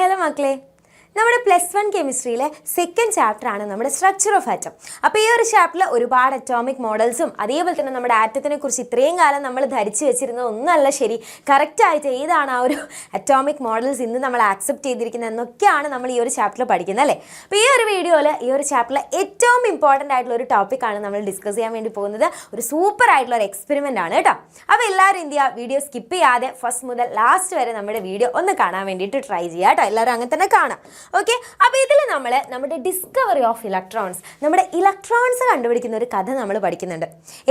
Hello മക്കളെ, നമ്മുടെ +1 കെമിസ്ട്രിയിലെ second chapter ആണ് നമ്മുടെ സ്ട്രക്ചർ ഓഫ് ആറ്റം. അപ്പോൾ ഈ ഒരു ചാപ്റ്ററിൽ ഒരുപാട് അറ്റോമിക് മോഡൽസും അതേപോലെ തന്നെ നമ്മുടെ ആറ്റത്തിനെ കുറിച്ച് ഇത്രയും കാലം നമ്മൾ ധരിച്ചു വെച്ചിരുന്നത് ഒന്നല്ല ശരി, കറക്റ്റായിട്ട് ഏതാണ് ആ ഒരു അറ്റോമിക് മോഡൽസ് ഇന്ന് നമ്മൾ ആക്സെപ്റ്റ് ചെയ്തിരിക്കുന്നത് എന്നൊക്കെയാണ് നമ്മൾ ഈ ഒരു ചാപ്റ്ററിൽ പഠിക്കുന്നത് അല്ലേ. അപ്പോൾ ഈ ഒരു വീഡിയോയിൽ ഈ ഒരു ചാപ്റ്ററിലെ ഏറ്റവും ഇമ്പോർട്ടൻ്റ് ആയിട്ടുള്ള ഒരു ടോപ്പിക്കാണ് നമ്മൾ ഡിസ്കസ് ചെയ്യാൻ വേണ്ടി പോകുന്നത്. ഒരു സൂപ്പർ ആയിട്ടുള്ള ഒരു എക്സ്പെരിമെൻ്റ് ആണ് കേട്ടോ. അപ്പോൾ എല്ലാവരും എന്ത് ചെയ്യുക, വീഡിയോ സ്കിപ്പ് ചെയ്യാതെ ഫസ്റ്റ് മുതൽ ലാസ്റ്റ് വരെ നമ്മുടെ വീഡിയോ ഒന്ന് കാണാൻ വേണ്ടിയിട്ട് ട്രൈ ചെയ്യുക കേട്ടോ. എല്ലാവരും അങ്ങനെ തന്നെ കാണാം. ഓക്കെ, അപ്പോൾ ഇതിൽ നമ്മൾ നമ്മുടെ ഡിസ്കവറി ഓഫ് ഇലക്ട്രോൺസ്, നമ്മുടെ ഇലക്ട്രോൺസ് കണ്ടുപിടിക്കുന്ന ഒരു കഥ നമ്മൾ പഠിക്കുന്നുണ്ട്.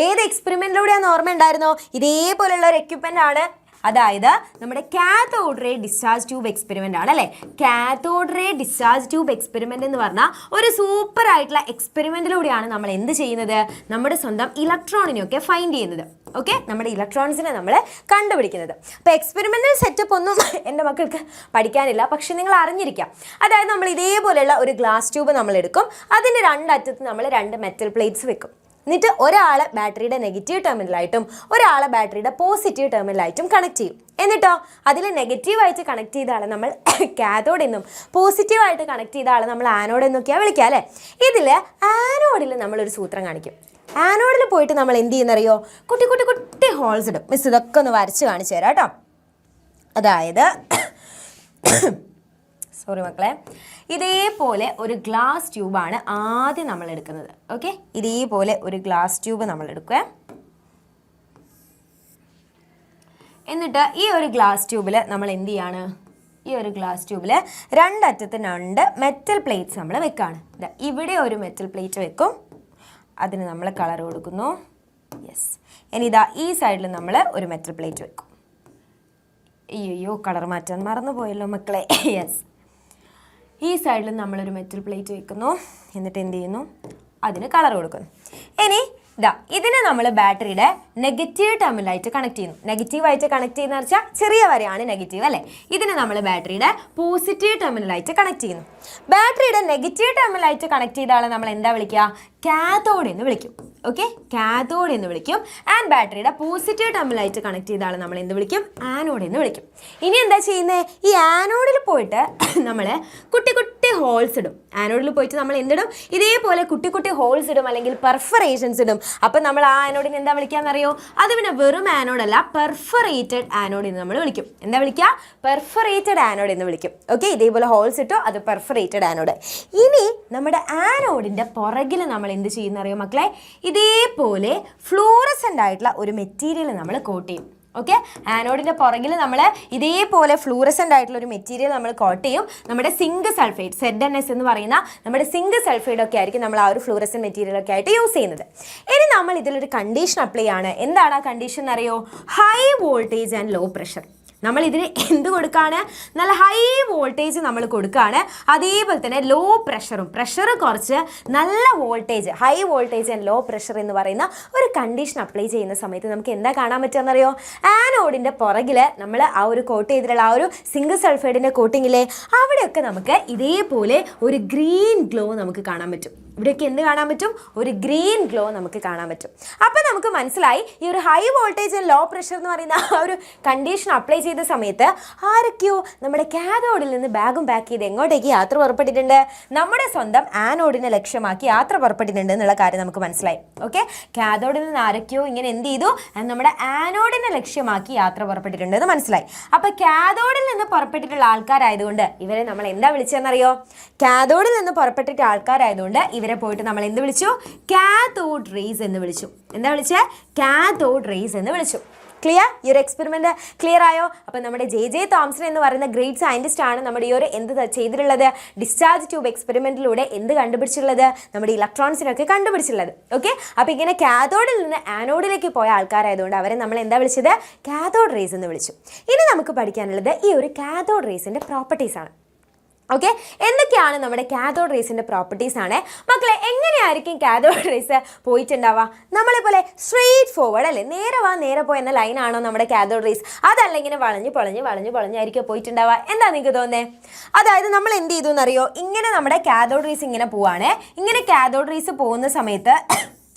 ഏത് എക്സ്പെരിമെൻറ്റിലൂടെയാണെന്ന് ഓർമ്മ ഉണ്ടായിരുന്നോ? ഇതേപോലെയുള്ള ഒരു എക്യുപ്മെൻ്റ് ആണ്, അതായത് നമ്മുടെ cathode ray discharge tube experiment ആണ് അല്ലേ. Cathode ray discharge tube experiment എന്ന് പറഞ്ഞാൽ ഒരു സൂപ്പർ ആയിട്ടുള്ള എക്സ്പെരിമെൻറ്റിലൂടെയാണ് നമ്മൾ എന്ത് ചെയ്യുന്നത്, നമ്മുടെ സ്വന്തം ഇലക്ട്രോണിനെയൊക്കെ ഫൈൻഡ് ചെയ്യുന്നത്. ഓക്കെ, നമ്മുടെ ഇലക്ട്രോൺസിനെ നമ്മൾ കണ്ടുപിടിക്കുന്നത്. അപ്പോൾ എക്സ്പെരിമെൻ്റൽ സെറ്റപ്പ് ഒന്നും എൻ്റെ മക്കൾക്ക് പഠിക്കാനില്ല, പക്ഷെ നിങ്ങൾ അറിഞ്ഞിരിക്കാം. അതായത് നമ്മൾ ഇതേപോലെയുള്ള ഒരു ഗ്ലാസ് ട്യൂബ് നമ്മൾ എടുക്കും, അതിൻ്റെ രണ്ടറ്റത്ത് നമ്മൾ 2 മെറ്റൽ പ്ലേറ്റ്സ് വെക്കും. എന്നിട്ട് ഒരാളെ ബാറ്ററിയുടെ നെഗറ്റീവ് ടെർമിനലായിട്ടും ഒരാളെ ബാറ്ററിയുടെ പോസിറ്റീവ് ടെർമിനലായിട്ടും കണക്ട് ചെയ്യും. എന്നിട്ടോ അതിൽ നെഗറ്റീവായിട്ട് കണക്ട് ചെയ്ത ആളെ നമ്മൾ കാഥോഡ് എന്നും പോസിറ്റീവായിട്ട് കണക്ട് ചെയ്ത ആളെ നമ്മൾ ആനോഡ് എന്നൊക്കെയാണ് വിളിക്കുക അല്ലേ. ഇതിൽ ആനോഡിൽ നമ്മളൊരു സൂത്രം കാണിക്കും. ആനോഡിൽ പോയിട്ട് നമ്മൾ എന്ത് ചെയ്യുന്നറിയോ, കുട്ടി കുട്ടി കുട്ടി ഹോൾസ് ഇടും. മിസ് ഇതൊക്കെ ഒന്ന് വരച്ച് കാണിച്ചു തരാം കേട്ടോ. അതായത് സോറി മക്കളെ, ഇതേപോലെ ഒരു ഗ്ലാസ് ട്യൂബാണ് ആദ്യം നമ്മൾ എടുക്കുന്നത്. ഓക്കെ, ഇതേപോലെ ഒരു ഗ്ലാസ് ട്യൂബ് നമ്മൾ എടുക്കുക. എന്നിട്ട് ഈ ഒരു ഗ്ലാസ് ട്യൂബിൽ നമ്മൾ എന്ത് ചെയ്യാണ്, ഈ ഒരു ഗ്ലാസ് ട്യൂബിൽ രണ്ടറ്റത്ത് 2 മെറ്റൽ പ്ലേറ്റ്സ് നമ്മൾ വെക്കുകയാണ്. ഇവിടെ ഒരു മെറ്റൽ പ്ലേറ്റ് വെക്കും, അതിന് നമ്മൾ കളർ കൊടുക്കുന്നു. യെസ്, ഇനി ഇതാ ഈ സൈഡിൽ നമ്മൾ ഒരു മെറ്റൽ പ്ലേറ്റ് വെക്കും. അയ്യോ, കളർ മാറ്റാൻ മറന്നുപോയല്ലോ മക്കളെ. യെസ്, ഈ സൈഡിൽ നമ്മളൊരു മെറ്റൽ പ്ലേറ്റ് വെക്കുന്നു. എന്നിട്ട് എന്ത് ചെയ്യുന്നു, അതിന് കളർ കൊടുക്കുന്നു. ഇനി ഇതാ ഇതിനെ നമ്മൾ ബാറ്ററിയുടെ നെഗറ്റീവ് ടെർമിനലായിട്ട് കണക്ട് ചെയ്യുന്നു. നെഗറ്റീവായിട്ട് കണക്ട് ചെയ്യുന്ന വെച്ചാൽ ചെറിയ വരെയാണ് നെഗറ്റീവ് അല്ലേ. ഇതിനെ നമ്മൾ ബാറ്ററിയുടെ പോസിറ്റീവ് ടെർമിനലായിട്ട് കണക്ട് ചെയ്യുന്നു. ബാറ്ററിയുടെ നെഗറ്റീവ് ടെർമിനലായിട്ട് കണക്ട് ചെയ്ത ആളെ നമ്മൾ എന്താ വിളിക്കുക, കാഥോഡ് എന്ന് വിളിക്കും. ഓക്കെ, കാഥോഡ് എന്ന് വിളിക്കും. ആൻഡ് ബാറ്ററിയുടെ പോസിറ്റീവ് ടെർമിനലായിട്ട് കണക്ട് ചെയ്ത ആളെ നമ്മൾ എന്ത് വിളിക്കും, ആനോഡ് എന്ന് വിളിക്കും. ഇനി എന്താ ചെയ്യുന്നത്, ഈ ആനോഡിൽ പോയിട്ട് നമ്മൾ കുട്ടി കുട്ടി ഹോൾസ് ഇടും. ആനോഡിൽ പോയിട്ട് നമ്മൾ എന്തിടും, ഇതേപോലെ കുട്ടി കുട്ടി ഹോൾസ് ഇടും, അല്ലെങ്കിൽ പെർഫറേഷൻസ് ഇടും. അപ്പം നമ്മൾ ആ ആനോഡിനെ എന്താ വിളിക്കാന്നറിയോ, അത് പിന്നെ വെറും ആനോഡല്ല, പെർഫറേറ്റഡ് ആനോഡ് എന്ന് നമ്മൾ വിളിക്കും. എന്താ വിളിക്കുക, പെർഫറേറ്റഡ് ആനോഡ് എന്ന് വിളിക്കും. ഓക്കെ, ഇതേപോലെ ഹോൾസ് ഇട്ടോ, അത് പെർഫറേറ്റഡ് ആനോഡ്. ഇനി നമ്മുടെ ആനോഡിൻ്റെ പുറകിൽ നമ്മൾ എന്ത് ചെയ്യുന്നറിയോ മക്കളെ, ഇതേപോലെ ഫ്ലൂറസെൻ്റ് ആയിട്ടുള്ള ഒരു മെറ്റീരിയൽ നമ്മൾ കോട്ട് ചെയ്യും. ഓക്കെ, ആനോഡിൻ്റെ പുറകിൽ നമ്മൾ ഇതേപോലെ ഫ്ലൂറസെൻ്റ് ആയിട്ടുള്ള ഒരു മെറ്റീരിയൽ നമ്മൾ കോട്ട് ചെയ്യും. നമ്മുടെ സിങ്ക് സൾഫേറ്റ്, ZnS എന്ന് പറയുന്ന നമ്മുടെ സിങ്ക് സൾഫേറ്റ് ഒക്കെ ആയിരിക്കും നമ്മൾ ആ ഒരു ഫ്ലൂറസെൻ്റ് മെറ്റീരിയൽ ഒക്കെ ആയിട്ട് യൂസ് ചെയ്യുന്നത്. ഇനി നമ്മൾ ഇതിലൊരു കണ്ടീഷൻ അപ്ലൈ ആണ്. എന്താണ് ആ കണ്ടീഷൻ എന്നറിയോ, high voltage and low pressure. നമ്മൾ ഇതിന് എന്ത് കൊടുക്കുകയാണ്, നല്ല ഹൈ വോൾട്ടേജ് നമ്മൾ കൊടുക്കുകയാണ്. അതേപോലെ തന്നെ ലോ പ്രഷറും, പ്രഷർ കുറച്ച് നല്ല voltage, high voltage and low pressure എന്ന് പറയുന്ന ഒരു കണ്ടീഷൻ അപ്ലൈ ചെയ്യുന്ന സമയത്ത് നമുക്ക് എന്താ കാണാൻ പറ്റുമെന്നറിയോ, ആനോഡിൻ്റെ പുറകിൽ നമ്മൾ ആ ഒരു കോട്ട് ചെയ്തിട്ടുള്ള ആ ഒരു സിങ്ക് സൾഫൈഡിൻ്റെ കോട്ടിങ്ങിലെ അവിടെയൊക്കെ നമുക്ക് ഇതേപോലെ ഒരു ഗ്രീൻ ഗ്ലോ നമുക്ക് കാണാൻ പറ്റും. ഇവിടെയൊക്കെ എന്ത് കാണാൻ പറ്റും, ഒരു ഗ്രീൻ ഗ്ലോ നമുക്ക് കാണാൻ പറ്റും. അപ്പോൾ നമുക്ക് മനസ്സിലായി ഈ ഒരു high voltage and low pressure എന്ന് പറയുന്ന ആ ഒരു കണ്ടീഷൻ അപ്ലൈ ചെയ്ത സമയത്ത് ആരൊക്കെയോ നമ്മുടെ കാഥോഡിൽ നിന്ന് ബാഗും പാക്ക് ചെയ്ത് എങ്ങോട്ടേക്ക് യാത്ര പുറപ്പെട്ടിട്ടുണ്ട്, നമ്മുടെ സ്വന്തം ആനോഡിനെ ലക്ഷ്യമാക്കി യാത്ര പുറപ്പെട്ടിട്ടുണ്ട് എന്നുള്ള കാര്യം നമുക്ക് മനസ്സിലായി. ഓക്കെ, കാഥോഡിൽ നിന്ന് ആരൊക്കെയോ ഇങ്ങനെ എന്ത് ചെയ്തു, നമ്മുടെ ആനോഡിനെ ലക്ഷ്യമാക്കി യാത്ര പുറപ്പെട്ടിട്ടുണ്ട് എന്ന് മനസ്സിലായി. അപ്പോൾ കാഥോഡിൽ നിന്ന് പുറപ്പെട്ടിട്ടുള്ള ആൾക്കാരായതുകൊണ്ട് ഇവരെ നമ്മൾ എന്താ വിളിച്ചതെന്നറിയോ, കാഥോഡിൽ നിന്ന് പുറപ്പെട്ടിട്ട ആൾക്കാരായതുകൊണ്ട് ഇവരെ പോയിട്ട് നമ്മൾ എന്ത് വിളിച്ചു, കാഥോഡ് റേസ് എന്ന് വിളിച്ചു. എന്താ വിളിച്ചേ, കാഥോഡ് റേസ് എന്ന് വിളിച്ചു. ക്ലിയർ, ഈ ഒരു എക്സ്പെരിമെൻറ്റ് ക്ലിയർ ആയോ? അപ്പോൾ നമ്മുടെ ജെ തോംസൺ എന്ന് പറയുന്ന ഗ്രേറ്റ് സയൻറ്റിസ്റ്റ് ആണ് നമ്മുടെ ഈ ഒരു എന്ത് ചെയ്തിട്ടുള്ളത്, ഡിസ്ചാർജ് ട്യൂബ് എക്സ്പെരിമെൻറ്റിലൂടെ എന്ത് കണ്ടുപിടിച്ചിട്ടുള്ളത്, നമ്മുടെ ഇലക്ട്രോൺസിനൊക്കെ കണ്ടുപിടിച്ചിട്ടുള്ളത്. ഓക്കെ, അപ്പോൾ ഇങ്ങനെ കാഥോഡിൽ നിന്ന് ആനോഡിലേക്ക് പോയ ആൾക്കാരായതുകൊണ്ട് അവരെ നമ്മൾ എന്താ വിളിച്ചത്, കാഥോഡ് റേസ് എന്ന് വിളിച്ചു. ഇനി നമുക്ക് പഠിക്കാനുള്ളത് ഈ ഒരു കാഥോഡ് റേസിൻ്റെ പ്രോപ്പർട്ടീസാണ്. ഓക്കെ, എന്തൊക്കെയാണ് നമ്മുടെ കാഥോഡ് റേസിൻ്റെ പ്രോപ്പർട്ടീസ് ആണ് മക്കളെ. എങ്ങനെയായിരിക്കും കാഥോഡ് റേസ് പോയിട്ടുണ്ടാവുക, നമ്മളെ പോലെ സ്ട്രെയിറ്റ് ഫോർവേഡ് അല്ലേ, നേരെ പോയെന്ന ലൈനാണോ നമ്മുടെ കാഥോഡ് റേസ്, അതല്ല ഇങ്ങനെ വളഞ്ഞ് പൊളഞ്ഞായിരിക്കും പോയിട്ടുണ്ടാവുക. എന്താ നിങ്ങൾക്ക് തോന്നുന്നത്? അതായത് നമ്മൾ എന്ത് ചെയ്തു എന്നറിയോ, ഇങ്ങനെ നമ്മുടെ കാഥോഡ് റേസ് ഇങ്ങനെ പോവാണ്. ഇങ്ങനെ കാഥോഡ് റേസ് പോകുന്ന സമയത്ത്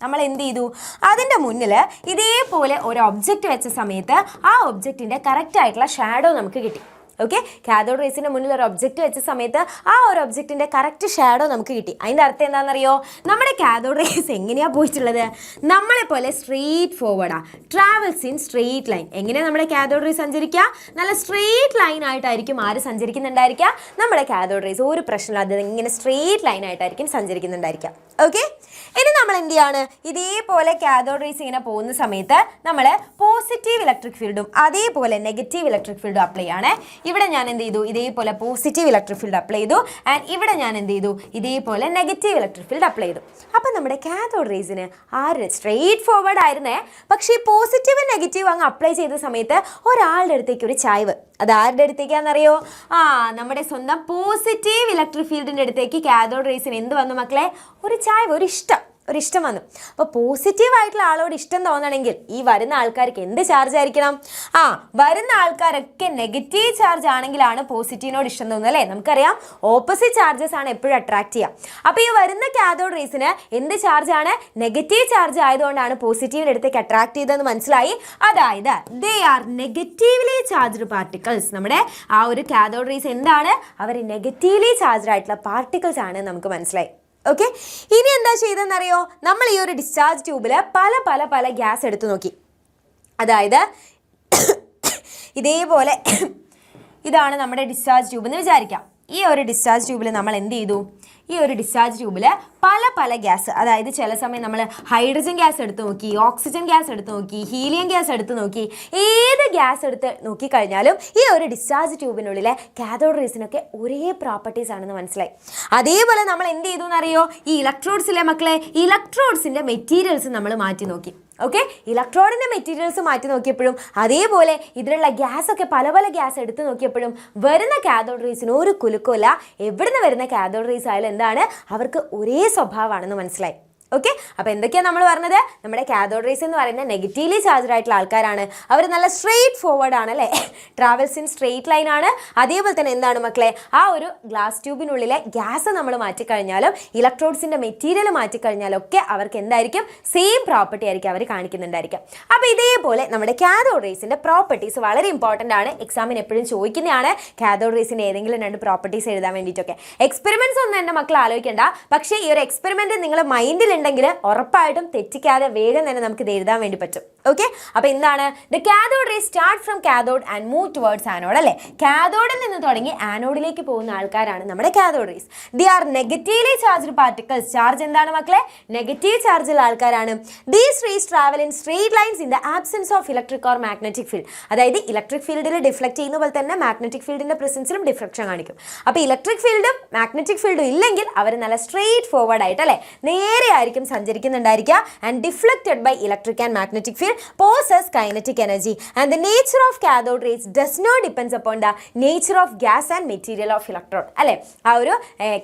നമ്മൾ എന്ത് ചെയ്തു, അതിൻ്റെ മുന്നിൽ ഇതേപോലെ ഒരു ഒബ്ജക്റ്റ് വെച്ച സമയത്ത് ആ ഒബ്ജക്റ്റിൻ്റെ കറക്റ്റ് ആയിട്ടുള്ള ഷാഡോ നമുക്ക് കിട്ടി. ഓക്കെ, കാഥോഡ് റേസിൻ്റെ മുന്നിൽ ഒരു ഒബ്ജക്റ്റ് വെച്ച സമയത്ത് ആ ഒരു ഒബ്ജക്റ്റിൻ്റെ കറക്റ്റ് ഷാഡോ നമുക്ക് കിട്ടി. അതിൻ്റെ അർത്ഥം എന്താണെന്നറിയോ? നമ്മുടെ കാഥോഡ് റേസ് എങ്ങനെയാണ് പോയിട്ടുള്ളത്? നമ്മളെ പോലെ സ്ട്രെയിറ്റ് ഫോർവേഡാണ്, ട്രാവൽസ് ഇൻ സ്ട്രെയിറ്റ് ലൈൻ. എങ്ങനെയാണ് നമ്മുടെ കാഥോഡ് റേസ് സഞ്ചരിക്കുക? നല്ല സ്ട്രെയിറ്റ് ലൈൻ ആയിട്ടായിരിക്കും ആര് സഞ്ചരിക്കുന്നുണ്ടായിരിക്കുക? നമ്മുടെ കാഥോഡ് റേസ് ഒരു പ്രശ്നമില്ല, അത് ഇങ്ങനെ സ്ട്രെയിറ്റ് ലൈൻ ആയിട്ടായിരിക്കും സഞ്ചരിക്കുന്നുണ്ടായിരിക്കുക. ഓക്കെ, ഇനി നമ്മൾ എന്ത് ചെയ്യാണ്? ഇതേപോലെ കാഥോഡ് റേസ് ഇങ്ങനെ പോകുന്ന സമയത്ത് നമ്മൾ പോസിറ്റീവ് ഇലക്ട്രിക് ഫീൽഡും അതേപോലെ നെഗറ്റീവ് ഇലക്ട്രിക് ഫീൽഡും അപ്ലൈ ചെയ്യണേ. ഇവിടെ ഞാൻ എന്ത് ചെയ്തു? ഇതേപോലെ പോസിറ്റീവ് ഇലക്ട്രിക് ഫീൽഡ് അപ്ലൈ ചെയ്തു. ആൻഡ് ഇവിടെ ഞാൻ എന്ത് ചെയ്തു? ഇതേപോലെ നെഗറ്റീവ് ഇലക്ട്രിക് ഫീൽഡ് അപ്ലൈ ചെയ്തു. അപ്പം നമ്മുടെ കാഥോഡ് റേസിന് സ്ട്രെയിറ്റ് ഫോർവേഡ് ആയിരുന്നേ, പക്ഷേ ഈ പോസിറ്റീവ് നെഗറ്റീവ് അങ്ങ് അപ്ലൈ ചെയ്ത സമയത്ത് ഒരാളുടെ അടുത്തേക്ക് ഒരു ചായ്വ്. അത് ആരുടെ അടുത്തേക്കാണെന്നറിയോ? നമ്മുടെ സ്വന്തം പോസിറ്റീവ് ഇലക്ട്രിക് ഫീൽഡിൻ്റെ അടുത്തേക്ക് കാഥോഡ് റേസിന് എന്ത് വന്നു മക്കളെ? ഒരു ചായ്വ്, ഒരു ഇഷ്ടം വന്നു. അപ്പോൾ പോസിറ്റീവ് ആയിട്ടുള്ള ആളോട് ഇഷ്ടം തോന്നണമെങ്കിൽ ഈ വരുന്ന ആൾക്കാർക്ക് എന്ത് ചാർജ് ആയിരിക്കണം? വരുന്ന ആൾക്കാരൊക്കെ നെഗറ്റീവ് ചാർജ് ആണെങ്കിലാണ് പോസിറ്റീവിനോട് ഇഷ്ടം തോന്നുന്നത് അല്ലേ? നമുക്കറിയാം ഓപ്പോസിറ്റ് ചാർജസ് ആണ് എപ്പോഴും അട്രാക്ട് ചെയ്യുക. അപ്പോൾ ഈ വരുന്ന കാഥോഡ് റേസിന് എന്ത് ചാർജ് ആണ്? നെഗറ്റീവ് ചാർജ് ആയതുകൊണ്ടാണ് പോസിറ്റീവിൻ്റെ അടുത്തേക്ക് അട്രാക്ട് ചെയ്തതെന്ന് മനസ്സിലായി. അതായത് they are negatively charged particles. നമ്മുടെ ആ ഒരു കാഥോഡ് റേസ് എന്താണ്? അവർ നെഗറ്റീവ്ലി ചാർജ്ഡ് ആയിട്ടുള്ള പാർട്ടിക്കിൾസ് ആണ് നമുക്ക് മനസ്സിലായി. ഓക്കെ, ഇനി എന്താ ചെയ്തതെന്നറിയോ? നമ്മൾ ഈ ഒരു ഡിസ്ചാർജ് ട്യൂബിൽ പല ഗ്യാസ് എടുത്തു നോക്കി. അതായത് ഇതേപോലെ ഇതാണ് നമ്മുടെ ഡിസ്ചാർജ് ട്യൂബ് എന്ന് വിചാരിക്കാം. ഈ ഒരു ഡിസ്ചാർജ് ട്യൂബിൽ നമ്മൾ എന്ത് ചെയ്തു? ഈ ഒരു ഡിസ്ചാർജ് ട്യൂബിൽ പല ഗ്യാസ്, അതായത് ചില സമയം നമ്മൾ ഹൈഡ്രജൻ ഗ്യാസ് എടുത്ത് നോക്കി, ഓക്സിജൻ ഗ്യാസ് എടുത്ത് നോക്കി, ഹീലിയം ഗ്യാസ് എടുത്ത് നോക്കി, ഏത് ഗ്യാസ് എടുത്ത് നോക്കിക്കഴിഞ്ഞാലും ഈ ഒരു ഡിസ്ചാർജ് ട്യൂബിനുള്ളിലെ കാഥോഡ് റേസിനൊക്കെ ഒരേ പ്രോപ്പർട്ടീസ് ആണെന്ന് മനസ്സിലായി. അതേപോലെ നമ്മൾ എന്ത് ചെയ്തു എന്നറിയോ? ഈ ഇലക്ട്രോഡ്സിലെ മക്കളെ, ഇലക്ട്രോഡ്സിൻ്റെ മെറ്റീരിയൽസ് നമ്മൾ മാറ്റി നോക്കി. ഓക്കെ, ഇലക്ട്രോഡിൻ്റെ മെറ്റീരിയൽസ് മാറ്റി നോക്കിയപ്പോഴും അതേപോലെ ഇതിലുള്ള ഗ്യാസൊക്കെ പല ഗ്യാസ് എടുത്ത് നോക്കിയപ്പോഴും വരുന്ന കാഥോഡ് റേസിന് ഒരു കുലുക്കമില്ല. എവിടുന്ന് വരുന്ന കാഥോഡ് റേസ് ആയാലും എന്താണ്? അവർക്ക് ഒരേ സ്വഭാവമാണെന്ന് മനസ്സിലായി. ഓക്കെ, അപ്പോൾ എന്തൊക്കെയാണ് നമ്മൾ പറഞ്ഞത്? നമ്മുടെ കാഥോഡ് റേസ് എന്ന് പറയുന്നത് നെഗറ്റീവ്ലി ചാർജ്ഡ് ആയിട്ടുള്ള ആൾക്കാരാണ്. അവർ നല്ല സ്ട്രെയിറ്റ് ഫോർവേഡ് ആണ് അല്ലേ? ട്രാവൽസ് ഇൻ സ്ട്രെയിറ്റ് ലൈൻ ആണ്. അതേപോലെ തന്നെ എന്താണ് മക്കളെ? ആ ഒരു ഗ്ലാസ് ട്യൂബിനുള്ളിലെ ഗ്യാസ് നമ്മൾ മാറ്റിക്കഴിഞ്ഞാലും ഇലക്ട്രോഡ്സിൻ്റെ മെറ്റീരിയൽ മാറ്റിക്കഴിഞ്ഞാലും ഒക്കെ അവർക്ക് എന്തായിരിക്കും? സെയിം പ്രോപ്പർട്ടി ആയിരിക്കും അവർ കാണിക്കുന്നുണ്ടായിരിക്കും. അപ്പോൾ ഇതേപോലെ നമ്മുടെ കാഥോഡ് റേസിൻ്റെ പ്രോപ്പർട്ടീസ് വളരെ ഇമ്പോർട്ടൻ്റ് ആണ്. എക്സാമിന് എപ്പോഴും ചോദിക്കുന്നതാണ് കാഥോഡ് റേസിൻ്റെ ഏതെങ്കിലും 2 പ്രോപ്പർട്ടീസ് എഴുതാൻ വേണ്ടിയിട്ടൊക്കെ. എക്സ്പെരിമെൻറ്റ്സ് ഒന്നും എൻ്റെ മക്കൾ ആലോചിക്കേണ്ട. പക്ഷേ ഈ ഒരു എക്സ്പെരിമെൻറ്റ് നിങ്ങളുടെ മൈൻഡിൽ ഉണ്ടെങ്കിൽ ഉറപ്പായിട്ടും തെറ്റിക്കാതെ വേഗം തന്നെ നമുക്ക് ഇത് എഴുതാൻ വേണ്ടി പറ്റും. ഓക്കെ, അപ്പോൾ എന്താണ്? The cathode rays start from cathode and move towards anode അല്ലേ? കാഥോഡിൽ നിന്ന് തുടങ്ങി ആനോഡിലേക്ക് പോകുന്ന ആൾക്കാരാണ് നമ്മുടെ cathode rays. They are negatively charged particles. Charge എന്താണ് മക്കളെ? നെഗറ്റീവ് ചാർജുള്ള ആൾക്കാരാണ്. These rays travel in straight lines in the absence of electric or magnetic field. അതായത് ഇലക്ട്രിക് ഫീൽഡിൽ ഡിഫ്ലക്ട് ചെയ്യുന്ന പോലെ തന്നെ മാഗ്നറ്റിക് ഫീൽഡിന്റെ പ്രസൻസിലും ഡിഫ്ലക്ഷൻ കാണിക്കും. അപ്പോൾ ഇലക്ട്രിക് ഫീൽഡും മാഗ്നറ്റിക് ഫീൽഡും ഇല്ലെങ്കിൽ അവർ നല്ല സ്ട്രെയിറ്റ് ഫോർവേഡ് ആയിട്ട് അല്ലേ നേരെ ആയിരിക്കും സഞ്ചരിക്കുന്നുണ്ടായിരിക്കുക. And deflected by electric and magnetic field possess kinetic energy and the nature of cathode rays does not depends upon the nature of gas and material of electrode അല്ലേ? ആ ഒരു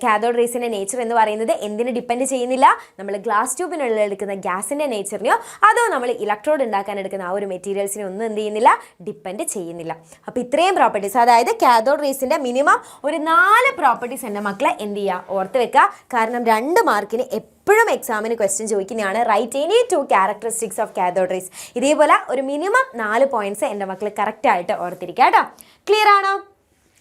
കാഥോഡ് റേസിൻ്റെ നേച്ചർ എന്ന് പറയുന്നത് എന്തിനെ ഡിപ്പെൻഡ് ചെയ്യുന്നില്ല? നമ്മൾ glass ട്യൂബിനുള്ളിൽ എടുക്കുന്ന ഗ്യാസിൻ്റെ നേച്ചറിനെയോ അതോ നമ്മൾ ഇലക്ട്രോഡ് ഉണ്ടാക്കാൻ എടുക്കുന്ന ആ ഒരു മെറ്റീരിയൽസിനെ ഒന്നും എന്ത് ചെയ്യുന്നില്ല? ഡിപ്പെൻഡ് ചെയ്യുന്നില്ല. അപ്പോൾ ഇത്രയും പ്രോപ്പർട്ടീസ്, അതായത് കാഥോഡ് റേസിൻ്റെ മിനിമം ഒരു 4 പ്രോപ്പർട്ടീസ് എൻ്റെ മക്കളെ എന്ത് ചെയ്യുക? ഓർത്ത് വെക്കുക. കാരണം 2 മാർക്കിന് എപ്പോഴും എക്സാമിന് ക്വസ്റ്റ്യൻ ചോദിക്കുന്നതാണ്. Right any 2 characteristics of cathode rays. ഇതേപോലെ ഒരു മിനിമം 4 പോയിന്റ്സ് എൻ്റെ മക്കൾ കറക്റ്റായിട്ട് ഓർത്തിരിക്കുക കേട്ടോ. ക്ലിയർ ആണോ?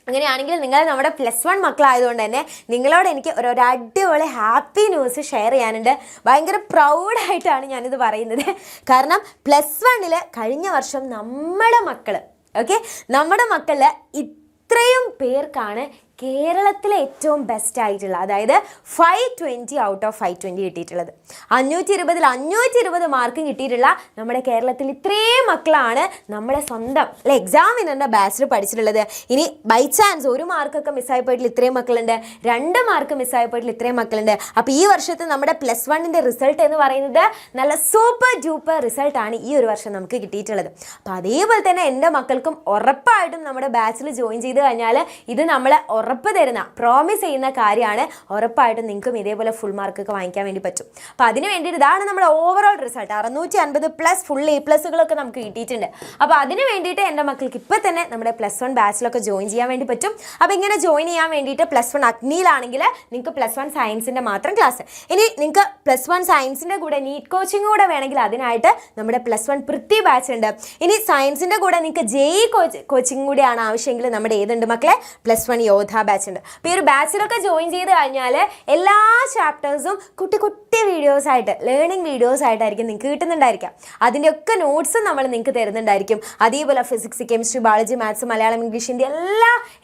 അങ്ങനെയാണെങ്കിൽ നിങ്ങൾ നമ്മുടെ +1 മക്കളായതുകൊണ്ട് തന്നെ നിങ്ങളോട് എനിക്ക് ഒരു അടിപൊളി ഹാപ്പി ന്യൂസ് ഷെയർ ചെയ്യാനുണ്ട്. ഭയങ്കര പ്രൗഡായിട്ടാണ് ഞാനിത് പറയുന്നത്. കാരണം +1 കഴിഞ്ഞ വർഷം നമ്മുടെ മക്കളിൽ ഇത്രയും പേർക്കാണ് കേരളത്തിലെ ഏറ്റവും ബെസ്റ്റ് ആയിട്ടുള്ള, അതായത് 520 ഔട്ട് ഓഫ് 520 കിട്ടിയിട്ടുള്ളത്. 520 520 മാർക്കും കിട്ടിയിട്ടുള്ള നമ്മുടെ കേരളത്തിൽ ഇത്രയും മക്കളാണ് നമ്മുടെ സ്വന്തം അല്ലെ എക്സാമിനറിൻ്റെ ബാച്ചിൽ പഠിച്ചിട്ടുള്ളത്. ഇനി ബൈ ചാൻസ് 1 മാർക്കൊക്കെ മിസ്സായി പോയിട്ടില്ല ഇത്രയും മക്കളുണ്ട്, 2 മാർക്ക് മിസ്സായി പോയിട്ടില്ല ഇത്രയും മക്കളുണ്ട്. അപ്പോൾ ഈ വർഷത്തെ നമ്മുടെ +1 റിസൾട്ട് എന്ന് പറയുന്നത് നല്ല സൂപ്പർ ഡ്യൂപ്പർ റിസൾട്ടാണ് ഈ ഒരു വർഷം നമുക്ക് കിട്ടിയിട്ടുള്ളത്. അപ്പോൾ അതേപോലെ തന്നെ എൻ്റെ മക്കൾക്കും ഉറപ്പായിട്ടും നമ്മുടെ ബാച്ചിൽ ജോയിൻ ചെയ്ത് കഴിഞ്ഞാൽ ഇത് നമ്മളെ ഉറപ്പ് തരുന്ന പ്രോമിസ് ചെയ്യുന്ന കാര്യമാണ്. ഉറപ്പായിട്ടും നിങ്ങൾക്കും ഇതേപോലെ ഫുൾ മാർക്കൊക്കെ വാങ്ങിക്കാൻ വേണ്ടി പറ്റും. അപ്പോൾ അതിന് വേണ്ടിയിട്ട് ഇതാണ് നമ്മുടെ ഓവറോൾ റിസൾട്ട്. 650+ ഫുൾ A+കളൊക്കെ നമുക്ക് കിട്ടിയിട്ടുണ്ട്. അപ്പോൾ അതിന് വേണ്ടിയിട്ട് എൻ്റെ മക്കൾക്ക് ഇപ്പോൾ തന്നെ നമ്മുടെ +1 ബാച്ചിലൊക്കെ ജോയിൻ ചെയ്യാൻ വേണ്ടി പറ്റും. അപ്പോൾ ഇങ്ങനെ ജോയിൻ ചെയ്യാൻ വേണ്ടിയിട്ട് +1 അഗ്നിയിലാണെങ്കിൽ നിങ്ങൾക്ക് +1 സയൻസിൻ്റെ മാത്രം ക്ലാസ്. ഇനി നിങ്ങൾക്ക് +1 സയൻസിൻ്റെ കൂടെ നീറ്റ് കോച്ചിങ് കൂടെ വേണമെങ്കിൽ അതിനായിട്ട് നമ്മുടെ +1 പൃഥ്വി ബാച്ച് ഉണ്ട്. ഇനി സയൻസിൻ്റെ കൂടെ നിങ്ങൾക്ക് JEE കോച്ചിങ് കൂടിയാണ് ആവശ്യമെങ്കിൽ നമ്മുടെ ഏതുണ്ട് മക്കളെ, +1 യോധ ബാച്ച് ഉണ്ട്. അപ്പോൾ ഈ ഒരു ബാച്ചിലൊക്കെ ജോയിൻ ചെയ്ത് കഴിഞ്ഞാൽ എല്ലാ ചാപ്റ്റേഴ്സും കുട്ടി വീഡിയോസായിട്ട്, ലേണിംഗ് വീഡിയോസായിട്ടായിരിക്കും നിങ്ങൾക്ക് കിട്ടുന്നുണ്ടായിരിക്കാം. അതിൻ്റെയൊക്കെ നോട്ട്സും നമ്മൾ നിങ്ങൾക്ക് തരുന്നുണ്ടായിരിക്കും. അതേപോലെ physics, chemistry, biology, maths, Malayalam, English, Hindi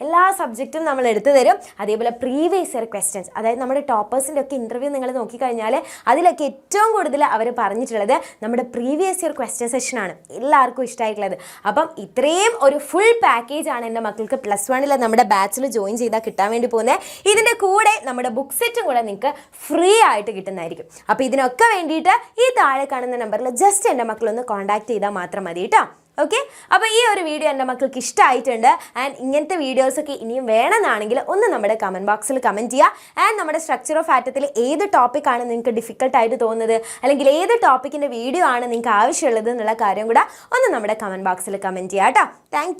എല്ലാ സബ്ജക്റ്റും നമ്മൾ എടുത്തു തരും. അതേപോലെ പ്രീവിയസ് ഇയർ ക്വസ്റ്റ്യൻസ്, അതായത് നമ്മുടെ ടോപ്പേഴ്സിൻ്റെ ഒക്കെ ഇൻ്റർവ്യൂ നിങ്ങൾ നോക്കിക്കഴിഞ്ഞാൽ അതിലൊക്കെ ഏറ്റവും കൂടുതൽ അവർ പറഞ്ഞിട്ടുള്ളത് നമ്മുടെ പ്രീവിയസ് ഇയർ ക്വസ്റ്റ്യൻ സെഷനാണ് എല്ലാവർക്കും ഇഷ്ടമായിട്ടുള്ളത്. അപ്പം ഇത്രയും ഒരു ഫുൾ പാക്കേജാണ് എൻ്റെ മക്കൾക്ക് +1 നമ്മുടെ ബാച്ചിൽ ജോയിൻ ചെയ്താൽ കിട്ടാൻ വേണ്ടി പോകുന്നത്. ഇതിൻ്റെ കൂടെ നമ്മുടെ ബുക്ക് സെറ്റും കൂടെ നിങ്ങൾക്ക് ഫ്രീ ആയിട്ട് കിട്ടുന്നതായിരിക്കും. അപ്പോൾ ഇതിനൊക്കെ വേണ്ടിയിട്ട് ഈ താഴെ കാണുന്ന നമ്പറിൽ ജസ്റ്റ് എൻ്റെ മക്കളൊന്ന് കോൺടാക്ട് ചെയ്താൽ മാത്രം മതി കേട്ടോ. ഓക്കെ, അപ്പോൾ ഈ ഒരു വീഡിയോ എൻ്റെ മക്കൾക്ക് ഇഷ്ടമായിട്ടുണ്ട്. ആൻഡ് ഇങ്ങനത്തെ വീഡിയോസൊക്കെ ഇനിയും വേണമെന്നാണെങ്കിൽ ഒന്ന് നമ്മുടെ കമൻറ്റ് ബോക്സിൽ കമൻറ്റ് ചെയ്യുക. ആൻഡ് നമ്മുടെ സ്ട്രക്ചർ ഓഫ് ആറ്റത്തിൽ ഏത് ടോപ്പിക്കാണ് നിങ്ങൾക്ക് ഡിഫിക്കൽട്ടായിട്ട് തോന്നുന്നത്, അല്ലെങ്കിൽ ഏത് ടോപ്പിക്കിൻ്റെ വീഡിയോ ആണ് നിങ്ങൾക്ക് ആവശ്യമുള്ളത് എന്നുള്ള കാര്യം കൂടെ ഒന്ന് നമ്മുടെ കമൻറ്റ് ബോക്സിൽ കമൻറ്റ് ചെയ്യുക കേട്ടോ. താങ്ക്